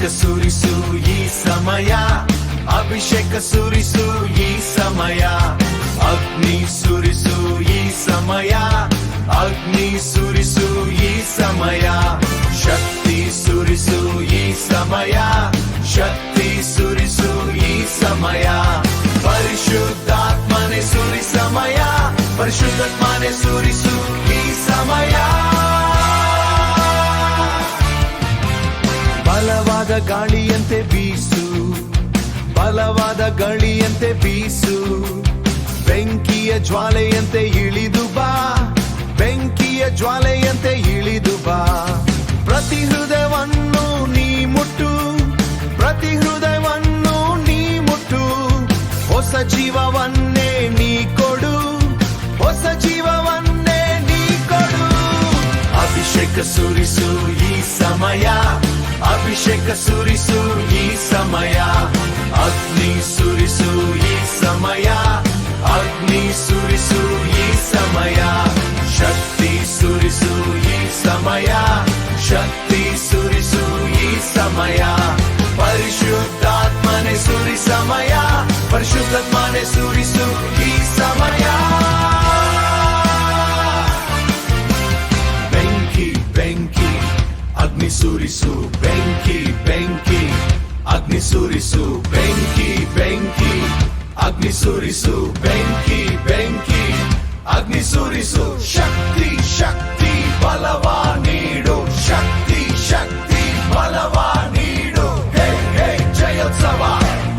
ಸುರಿಸು ಈ ಸಮಯ, ಅಭಿಷೇಕ ಸುರಿಸು ಈ ಸಮಯ, ಅಗ್ನಿ ಸುರಿಸು ಈ ಸಮಯ, ಅಗ್ನಿ ಸುರಿಸು ಈ ಸಮಯ, ಶಕ್ತಿ ಸುರಿಸು ಈ ಸಮಯ, ಶಕ್ತಿ ಸುರಿಸು ಈ ಸಮಯ, ಪರಿಶುದ್ಧಾತ್ಮನೆ ಸುರಿ ಸಮಯ, ಪರಿಶುದ್ಧಾತ್ಮನೆ ಸುರಿಸು ಈ ಸಮಯ. ಬಲವಾದ ಗಾಳಿಯಂತೆ ಬೀಸು, ಬಲವಾದ ಗಾಳಿಯಂತೆ ಬೀಸು, ಬೆಂಕಿಯ ಜ್ವಾಲೆಯಂತೆ ಇಳಿದು ಬಾ, ಬೆಂಕಿಯ ಜ್ವಾಲೆಯಂತೆ ಇಳಿದು ಬಾ. ಪ್ರತಿ ಹೃದಯವನ್ನು ನೀ ಮುಟ್ಟು, ಪ್ರತಿ ಹೃದಯವನ್ನು ನೀ ಮುಟ್ಟು, ಹೊಸ ಜೀವವನ್ನೇ ನೀ ಕೊಡು, ಹೊಸ ಜೀವವನ್ನೇ ನೀ ಕೊಡು. ಅಭಿಷೇಕ ಸುರಿಸು ಈ ಸಮಯ, ಅಭಿಷೇಕ ಸುರಿಸು ಈ ಸಮಯ, ಅಗ್ನಿ ಸುರಿಸು ಈ ಸಮಯ, ಅಗ್ನಿ ಸುರಿಸು ಈ ಸಮಯ, ಶಕ್ತಿ ಸುರಿಸು ಈ ಸಮಯ, ಶಕ್ತಿ ಸುರಿಸು ಈ ಸಮಯ, ಪರಿಶುದ್ಧಾತ್ಮನೆ ಸುರಿ ಸಮಯ, ಪರಿಶುದ್ಧಾತ್ಮನೆ ಸುರಿಸು ಈ ಸಮಯ. ಬೆಂಕಿ ಬೆಂಕಿ ಅಗ್ನಿ ಸುರಿಸು, ಬೆಂಕಿ ಬೆಂಕಿ ಅಗ್ನಿ ಸುರಿಸು, ಬೆಂಕಿ ಬೆಂಕಿ ಅಗ್ನಿ ಸುರಿಸು, ಬೆಂಕಿ ಬೆಂಕಿ ಅಗ್ನಿ ಸುರಿಸು. ಶಕ್ತಿ ಶಕ್ತಿ ಬಲವ ನೀಡು, ಶಕ್ತಿ ಶಕ್ತಿ ಬಲವ ನೀಡು. ಹೇ ಹೇ ಜಯೋತ್ಸವ,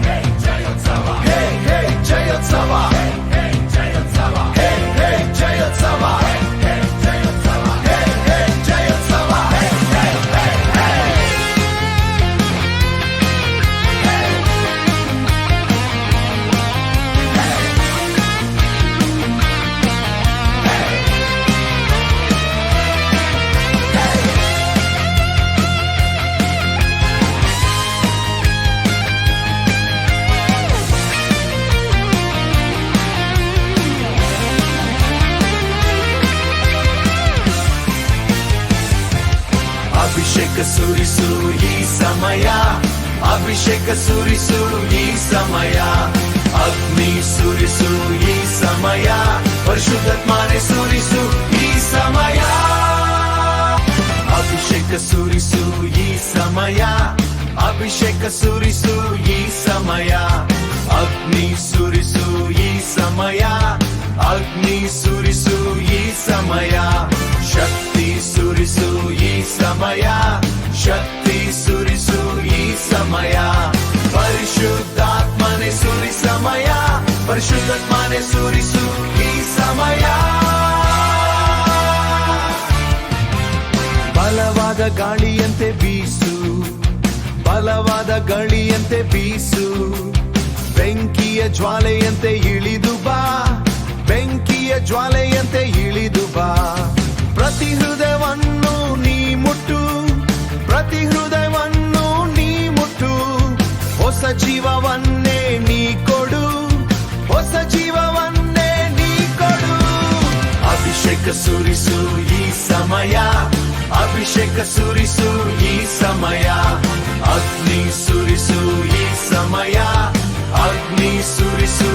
ಹೇ ಜಯೋತ್ಸವ, ಹೇ ಹೇ ಜಯೋತ್ಸವ, ಹೇ ಜಯೋತ್ಸವ, ಹೇ ಹೇ ಜಯೋತ್ಸವ, ಹೇ ಜಯೋತ್ಸವ, ಹೇ ಹೇ ಜಯೋತ್ಸವ, ಹೇ ಹೇ ಹೇ ಹೇ. ಅಭಿಷೇಕ ಸುರಿಸು ಈ ಸಮಯ, ಅಭಿಷೇಕ ಸುರಿಸು ಈ ಸಮಯ, ಅಗ್ನಿ ಸುರಿಸು ಈ ಸಮಯ, ಪರಿಶುದ್ಧಾತ್ಮನೆ ಸುರಿಸು ಈ ಸಮಯ. ಅಭಿಷೇಕ ಸುರಿಸು ಈ ಸಮಯ, ಅಭಿಷೇಕ ಸುರಿಸು ಈ ಸಮಯ, ಅಗ್ನಿ ಸುರಿಸು ಈ ಸಮಯ, ಅಗ್ನಿ ಸುರಿಸು ಈ ಸಮಯ, ಶಕ್ತಿ ಸುರಿಸು ಈ ಸಮಯ, ಶಕ್ತಿ ಸುರಿಸು ಈ ಸಮಯ, ಪರಿಶುದ್ಧಾತ್ಮನೆ ಸುರಿ ಸಮಯ, ಪರಿಶುದ್ಧಾತ್ಮನೆ ಸುರಿಸು ಈ ಸಮಯ. ಬಲವಾದ ಗಾಳಿಯಂತೆ ಬೀಸು, ಬಲವಾದ ಗಾಳಿಯಂತೆ ಬೀಸು, ಬೆಂಕಿಯ ಜ್ವಾಲೆಯಂತೆ ಇಳಿದು ಬಾ, ಬೆಂಕಿಯ ಜ್ವಾಲೆಯಂತೆ ಇಳಿದು ಬಾ. ಪ್ರತಿ ಹೃದಯವನ್ನು ನೀ ಮುಟ್ಟು, ಪ್ರತಿ ಹೃದಯವನ್ನು ನೀ ಮುಟ್ಟು, ಹೊಸ ಜೀವವನ್ನೇ ನೀ ಕೊಡು, ಹೊಸ ಜೀವವನ್ನೇ ನೀ ಕೊಡು. ಅಭಿಷೇಕ ಸುರಿಸು ಈ ಸಮಯ, ಅಭಿಷೇಕ ಸುರಿಸು ಈ ಸಮಯ, ಅಗ್ನಿ ಸುರಿಸು ಈ ಸಮಯ, ಅಗ್ನಿ ಸುರಿಸು